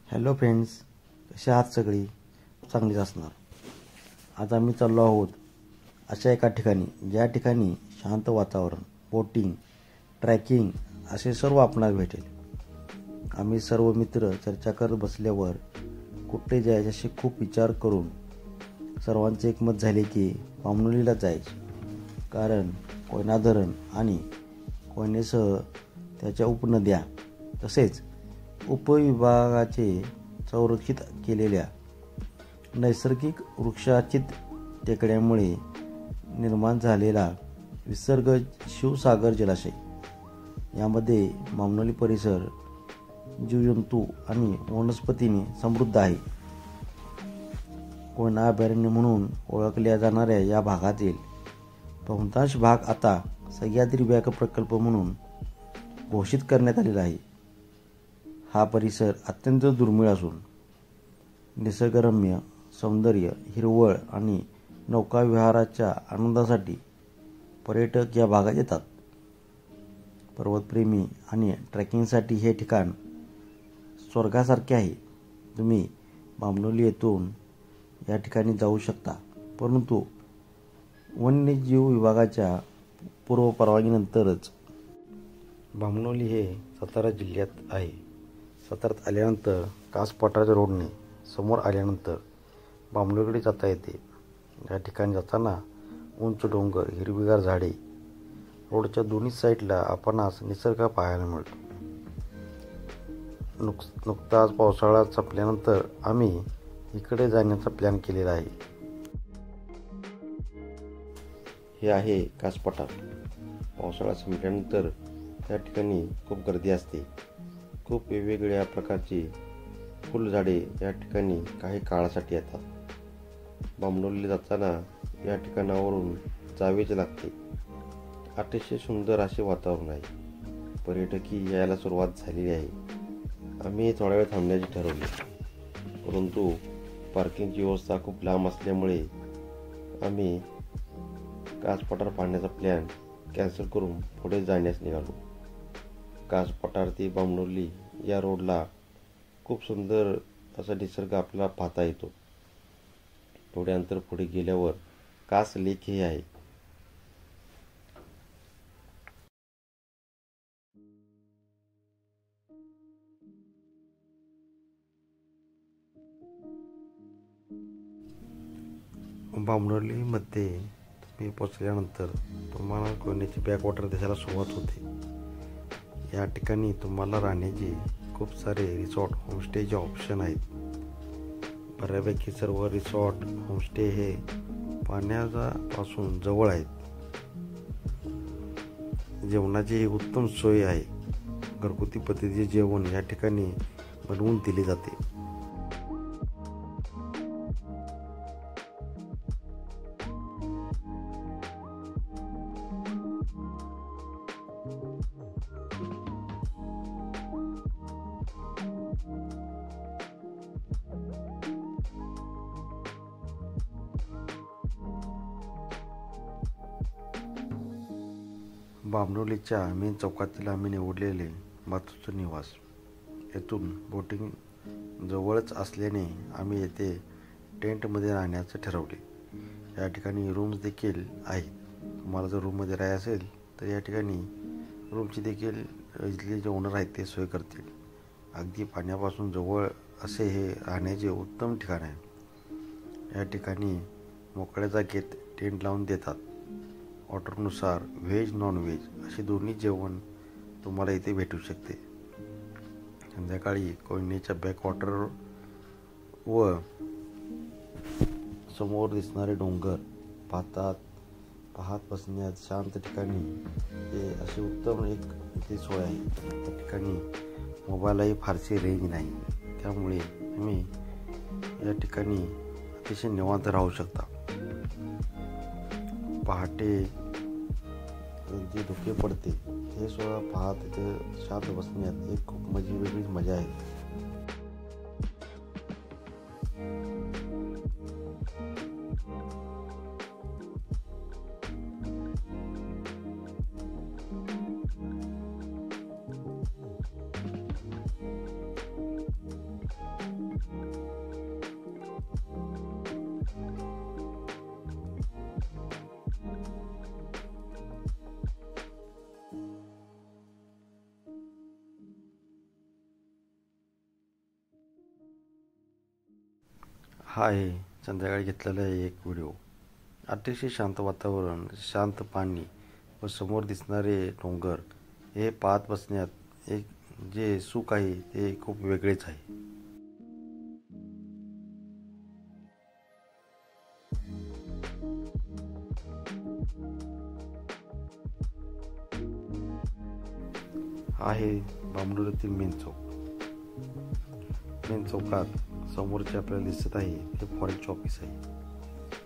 Hello friends, कसे आहात सगळी? चांगलीच असणार. आज आम्ही चाललो आहोत अशा एका ठिकाणी, ज्या ठिकाणी शांत वातावरण, बोटिंग, ट्रॅकिंग असे सर्व आपणास भेटेल. आम्ही सर्व मित्र चर्चा करत बसल्यावर कुठे जायचे असे खूप विचार करून सर्वांचे एकमत झाले की बामणोलीला जायचे. कारण कोयना धरण आणि कोयनेसह त्याच्या उपनद्या तसेच उपविभागाचे संरक्षित केलेल्या नैसर्गिक वृक्षाच्छादित टेकड्यांमुळे निर्माण झालेला विसर्ग शिवसागर जलाशय यामध्ये बामणोली परिसर जीवजंतू आणि वनस्पतींनी समृद्ध आहे. कोयना अभयारण्य म्हणून ओळखल्या जाणाऱ्या या भागातील बहुतांश भाग आता सह्याद्री व्याघ्र प्रकल्प म्हणून घोषित करण्यात आलेला आहे. हा परिसर अत्यंत दुर्मिळ असून निसर्गरम्य सौंदर्य, हिरवळ आणि नौकाविहाराच्या आनंदासाठी पर्यटक या भागात येतात. पर्वतप्रेमी आणि ट्रेकिंगसाठी हे ठिकाण स्वर्गासारखे आहे. तुम्ही बामणोली येथून या ठिकाणी जाऊ शकता, परंतु वन्यजीव विभागाच्या पूर्व परवानगीनंतरच. बामणोली हे सातारा जिल्ह्यात आहे. साताऱ्यात आल्यानंतर कास पठाराच्या रोडने समोर आल्यानंतर बामणोलीकडे जाता येते. या ठिकाणी जाताना उंच डोंगर, हिरवीगार झाडे, रोडच्या दोन्ही साईडला आपणास निसर्ग पाहायला मिळतो. नुकताच पावसाळा संपल्यानंतर आम्ही इकडे जाण्याचा प्लॅन केलेला आहे. हे आहे कास पठार. पावसाळा संपल्यानंतर त्या ठिकाणी खूप गर्दी असते. खूप वेगवेगळ्या प्रकारची फुलझाडे या ठिकाणी काही काळासाठी येतात. बामणोलीला जाताना या ठिकाणावरून जावेच लागते. अतिशय सुंदर असे वातावरण आहे. पर्यटकही यायला सुरुवात झालेली आहे. आम्ही थोडा वेळ थांबण्याचे ठरवले, परंतु पार्किंगची व्यवस्था खूप लांब असल्यामुळे आम्ही कास पठार पाहण्याचा प्लॅन कॅन्सल करून पुढे जाण्यास निघालो. कास पठार ते बामणोली या रोडला खूप सुंदर असा निसर्ग आपल्याला पाहता येतो. थोडे अंतर पुढे गेल्यावर कास लेक हे आहे. बामणोलीमध्ये तुम्ही पोचल्यानंतर तुम्हाला कोयनेची बॅकवॉटर दिसायला सुरुवात होते. या ठिकाणी तुम्हाला राहण्याचे खूप सारे रिसॉर्ट, होमस्टेचे ऑप्शन आहेत. बऱ्यापैकी सर्व रिसॉर्ट, होमस्टे हे पाण्यापासून जवळ आहेत. जेवणाची उत्तम सोय आहे. घरगुती पद्धतीचे जेवण या ठिकाणी बनवून दिले जाते. बामणोलीच्या मेन चौकातील आम्ही निवडलेले मातोश्री निवास. येथून बोटिंग जवळच असल्याने आम्ही येथे टेंटमध्ये राहण्याचे ठरवले. या ठिकाणी रूम्स देखील आहेत. तुम्हाला जर रूममध्ये राहायचे असेल तर या ठिकाणी रूमची देखील इथले जे ओनर आहेत ते सोय करतील. अगदी पाण्यापासून जवळ असे हे राहण्याचे उत्तम ठिकाण आहे. या ठिकाणी मोकळ्या जागेत टेंट लावून देतात. ऑर्डरनुसार व्हेज, नॉन व्हेज असे दोन्ही जेवण तुम्हाला इथे भेटू शकते. संध्याकाळी कोयनेच्या बॅकवॉटर व समोर दिसणारे डोंगर पाहत बसण्यात शांत ठिकाणी हे असे उत्तम एक इथे सोय आहे. त्या ठिकाणी मोबाईलही फारशी रेंज नाही, त्यामुळे तुम्ही या ठिकाणी अतिशय निवांत राहू शकता. पहाटे जे धुके पडते हे सुद्धा पाहत इथे शांत बसण्यात एक खूप वेगळीच मजा आहे. हा आहे संध्याकाळी घेतलेला एक व्हिडिओ. अतिशय शांत वातावरण, शांत पाणी व समोर दिसणारे डोंगर हे पाहत बसण्यात एक जे सुख आहे ते खूप वेगळेच आहे. हा आहे बांबडोलीतील मेन चौक. मेन चौकात समोरचे आपल्याला दिसत आहे ते फॉरेस्ट ऑफिस आहे.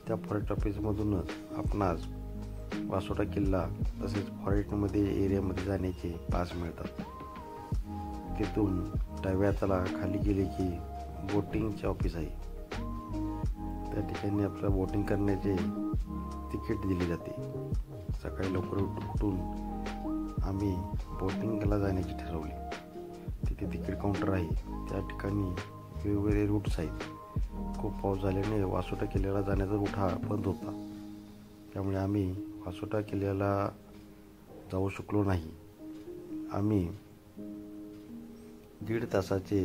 त्या फॉरेस्ट ऑफिसमधूनच आपणास वासोटा किल्ला तसेच फॉरेस्टमध्ये एरियामध्ये जाण्याचे पास मिळतात. तिथून डाव्या हाताला खाली गेले की बोटिंगचे ऑफिस आहे. त्या ठिकाणी आपल्याला बोटिंग करण्याचे तिकीट दिले जाते. सकाळी लवकर उठून आम्ही बोटिंगला जाण्याचे ठरवले. तिथे तिकीट काउंटर आहे. त्या ठिकाणी वेगवेगळे रूट्स आहेत. खूप पाऊस झाल्याने वासोटा किल्ल्याला जाण्याचा रूट हा बंद होता. त्यामुळे आम्ही वासोटा किल्ल्याला जाऊ शकलो नाही. आम्ही 1.5 तासाचे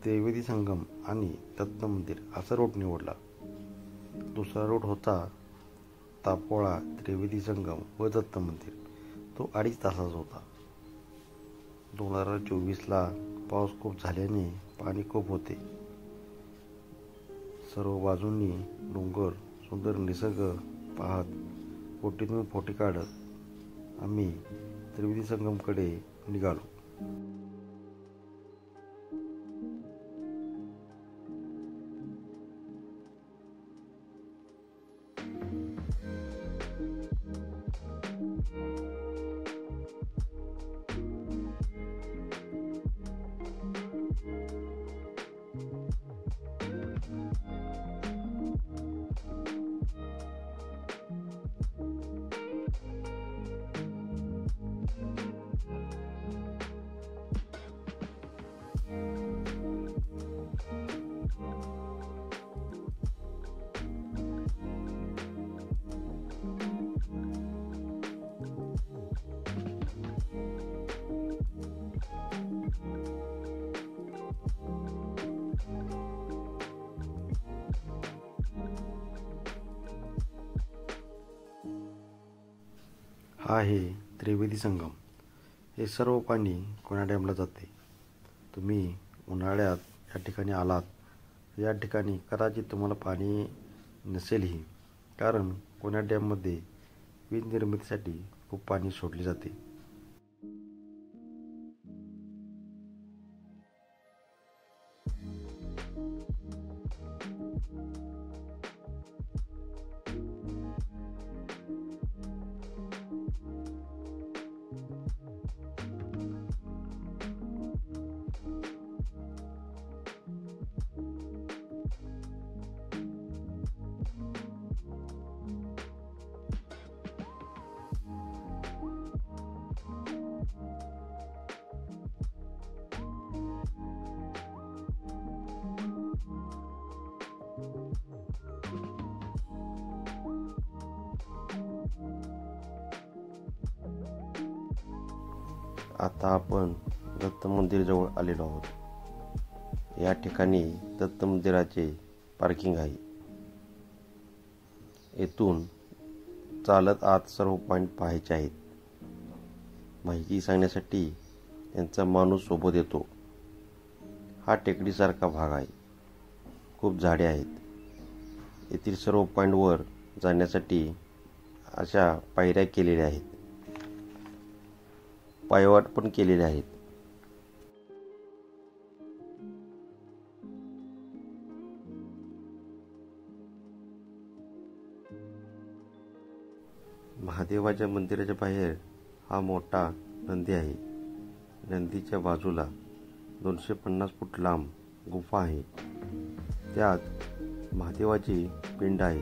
त्रिवेदी संगम आणि दत्त मंदिर असा रूट निवडला. दुसरा रूट होता तापोळा, त्रिवेदी संगम व दत्त मंदिर. तो 2.5 तासाचा होता. 2024ला पाऊस खूप झाल्याने पाणी खूप होते. सर्व बाजूंनी डोंगर, सुंदर निसर्ग पाहत बोटीतून फोटो काढत आम्ही त्रिवेदी संगमकडे निघालो. हा आहे त्रिवेदी संगम. हे सर्व पाणी कोयना डॅमला जाते. तुम्ही उन्हाळ्यात या ठिकाणी आलात या ठिकाणी कदाचित तुम्हाला पाणी नसेलही, कारण कोयना डॅममध्ये वीज निर्मितीसाठी खूप पाणी सोडले जाते. आता आपण दत्त मंदिराजवळ आलेलो आहोत. या ठिकाणी दत्त मंदिराचे पार्किंग आहे. येथून चालत आत सर्व पॉईंट पाहायचे आहेत. माहिती सांगण्यासाठी त्यांचा माणूस सोबत येतो. हा टेकडीसारखा भाग आहे. खूप झाडे आहेत. येथील सर्व पॉईंटवर जाण्यासाठी अशा पायऱ्या केलेल्या आहेत. पायवाट पण केलेले आहेत. महादेवाच्या मंदिराच्या बाहेर हा मोठा नंदी आहे. नंदीच्या बाजूला 250 फूट लांब गुफा आहे. त्यात महादेवाची पिंड आहे.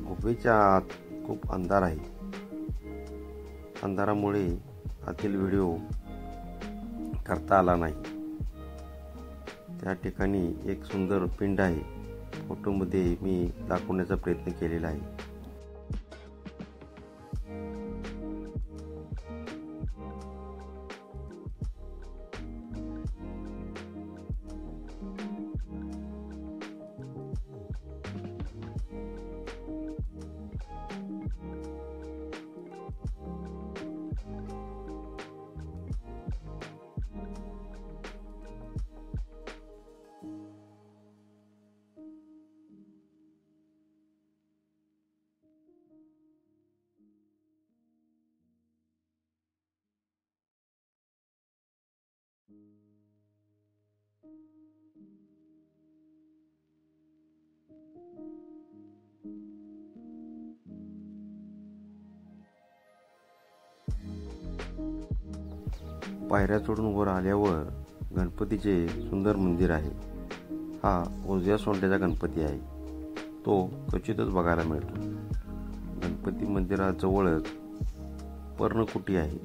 गुफेच्या आत खूप अंधार आहे. अंधारामुळे आतील व्हिडिओ करता आला नाही. त्या ठिकाणी एक सुंदर पिंड आहे. फोटोमध्ये मी दाखवण्याचा प्रयत्न केलेला आहे. पायऱ्या चढून वर आल्यावर गणपतीचे सुंदर मंदिर आहे. हा उजव्या सोंड्याचा गणपती आहे. तो क्वचितच बघायला मिळतो. गणपती मंदिराजवळच पर्णकुटी आहे.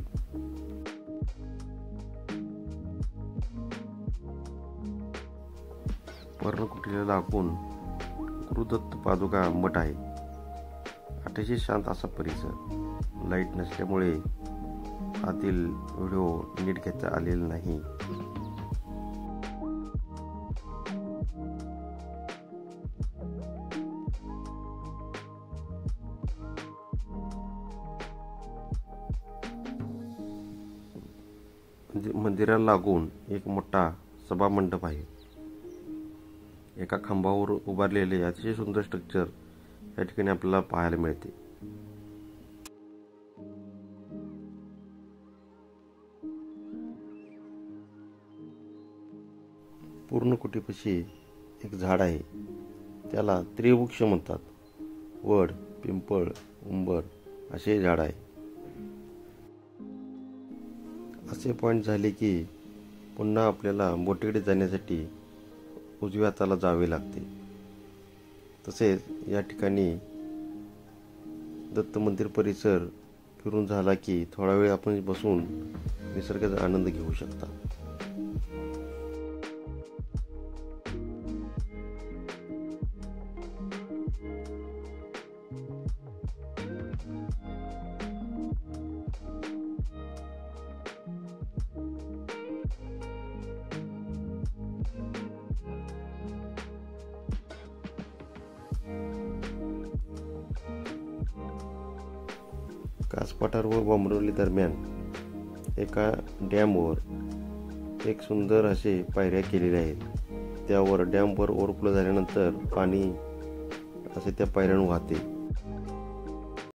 पर्णकुटीला लागून गुरुदत्त पादुका मठ आहे. अतिशय शांत असा परिसर. लाईट नसल्यामुळे आतील व्हिडिओ नीट घेता आलेला नाही. मंदिराला लागून एक मोठा सभा मंडप आहे. एका खांबावर उभारलेले अतिशय सुंदर स्ट्रक्चर या ठिकाणी आपल्याला पाहायला मिळते. पूर्णकुटीपाशी एक झाड आहे. त्याला त्रिवृक्ष म्हणतात. वड, पिंपळ, उंबर असे झाड आहे. असे पॉइंट झाले की पुन्हा आपल्याला बोटीकडे जाण्यासाठी उजव्या हाताला जावे लागते. तसेच या ठिकाणी दत्त मंदिर परिसर फिरून झाला की थोडा वेळ आपण बसून निसर्गाचा आनंद घेऊ शकता. कासपठार व बोंबरवली दरम्यान एका डॅमवर एक सुंदर असे पायऱ्या केलेल्या आहेत. त्यावर डॅमवर ओव्हरफ्लो झाल्यानंतर पाणी असे त्या पायऱ्यांवर वाहते.